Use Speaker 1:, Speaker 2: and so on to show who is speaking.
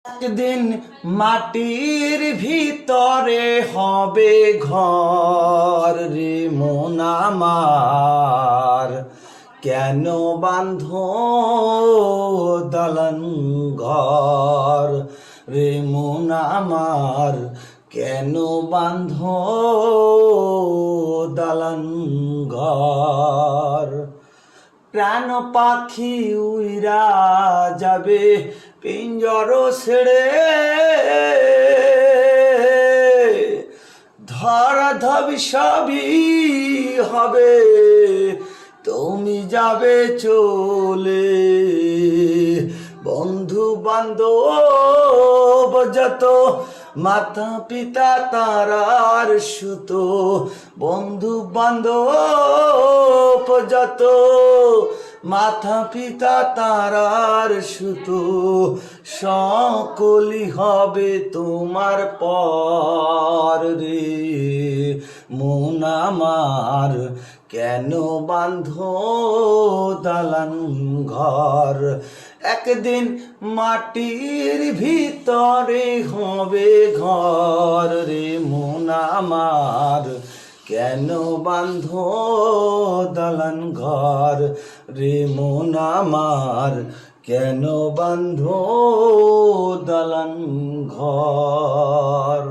Speaker 1: একদিন মাটির ভিতরে হবে ঘর রে মন আমার, কেন বাঁধ দালান ঘর রে মন আমার, কেন বাঁধ দালান ঘর। প্রাণ পাখি উইরা যাবে পিঞ্জর ছেড়ে, ধরাধবি সবই হবে তুমি যাবে চলে। বন্ধু বান্ধব যত মাতা পিতা তারার সুত, বন্ধু বান্ধব যত মাতা পিতা তারার সুত, সকলই হবে তোমার পর রে মন আমার, কেন বাঁধ দালান ঘর। একদিন মাটির ভিতরে হবে ঘর রে মন আমার, কেন বাঁধ দালান ঘর রে মন আমার, কেন বাঁধ দালান ঘর।